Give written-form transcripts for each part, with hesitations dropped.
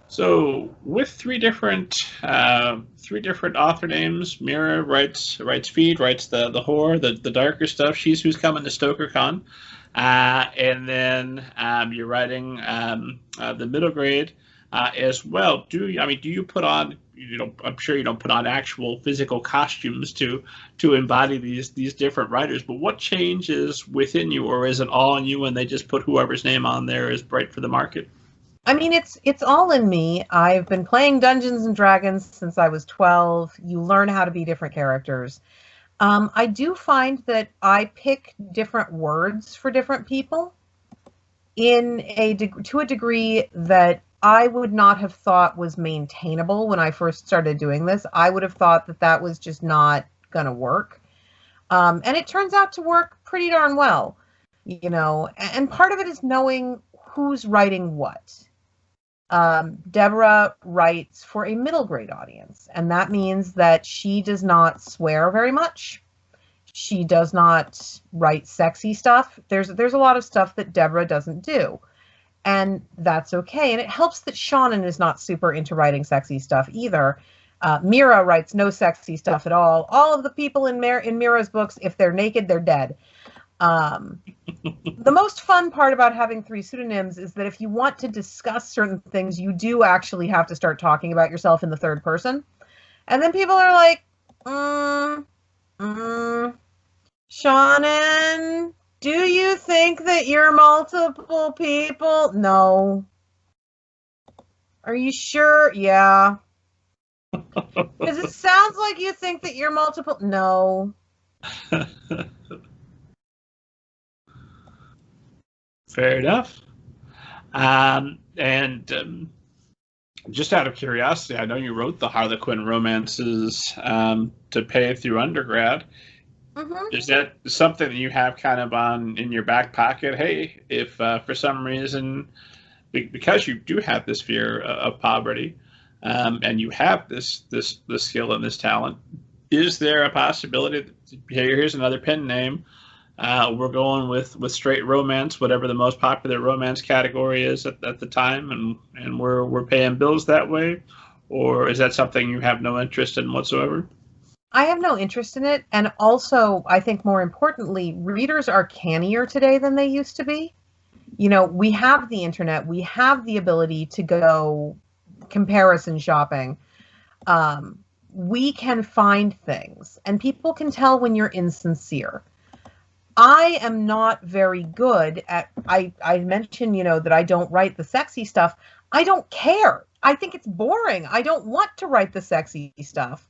So with three different author names, Mira writes Feed, writes the horror, the darker stuff. She's Who's Coming to StokerCon, and then you're writing the middle grade as well. Do you put on? I'm sure you don't put on actual physical costumes to embody these different writers. But what changes within you, or is it all in you, and they just put whoever's name on there is right for the market? I mean, it's all in me. I've been playing Dungeons and Dragons since I was 12. You learn how to be different characters. I do find that I pick different words for different people to a degree that I would not have thought was maintainable when I first started doing this. I would have thought that that was just not going to work. And it turns out to work pretty darn well, and part of it is knowing who's writing what. Deborah writes for a middle grade audience, and that means that she does not swear very much. She does not write sexy stuff. There's a lot of stuff that Deborah doesn't do, and that's okay. And it helps that Seanan is not super into writing sexy stuff either. Mira writes no sexy stuff at all. All of the people in Mira's books, if they're naked, they're dead. The most fun part about having three pseudonyms is that if you want to discuss certain things, you do actually have to start talking about yourself in the third person. And then people are like, Seanan, do you think that you're multiple people? No. Are you sure? Yeah. Because it sounds like you think that you're multiple. No. Fair enough. Just out of curiosity, I know you wrote the Harlequin romances to pay through undergrad. Mm-hmm. Is that something that you have kind of in your back pocket? Hey, if for some reason, because you do have this fear of poverty, and you have this skill and this talent, is there a possibility that, here's another pen name? We're going with straight romance, whatever the most popular romance category is at the time, and we're paying bills that way? Or is that something you have no interest in whatsoever? I have no interest in it. And also, I think more importantly, readers are cannier today than they used to be. We have the internet. We have the ability to go comparison shopping. We can find things, and people can tell when you're insincere. I am not very good at, I mentioned, that I don't write the sexy stuff. I don't care. I think it's boring. I don't want to write the sexy stuff.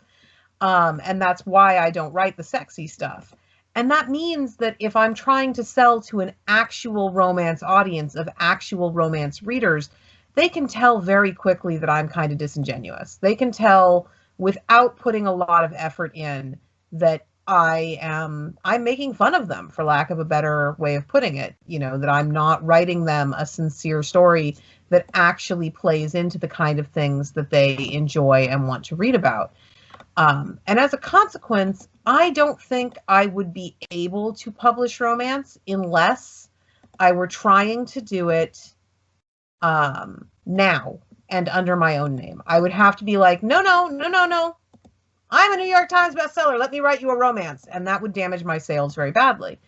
And that's why I don't write the sexy stuff. And that means that if I'm trying to sell to an actual romance audience of actual romance readers, they can tell very quickly that I'm kind of disingenuous. They can tell without putting a lot of effort in that I'm making fun of them, for lack of a better way of putting it, that I'm not writing them a sincere story that actually plays into the kind of things that they enjoy and want to read about. And as a consequence, I don't think I would be able to publish romance unless I were trying to do it now and under my own name. I would have to be like, no. I'm a New York Times bestseller. Let me write you a romance. And that would damage my sales very badly.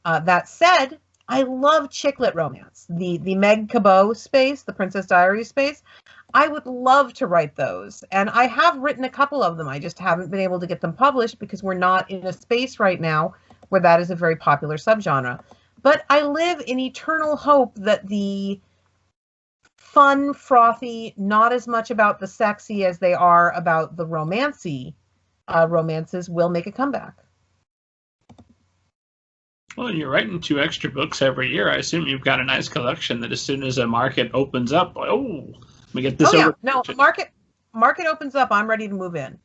That said, I love chicklit romance. The Meg Cabot space, the Princess Diaries space, I would love to write those. And I have written a couple of them. I just haven't been able to get them published because we're not in a space right now where that is a very popular subgenre. But I live in eternal hope that the fun, frothy, not as much about the sexy as they are about the romancy romances will make a comeback. Well, you're writing 2 extra books every year. I assume you've got a nice collection that as soon as a market opens up, let me get this over. No, market opens up, I'm ready to move in.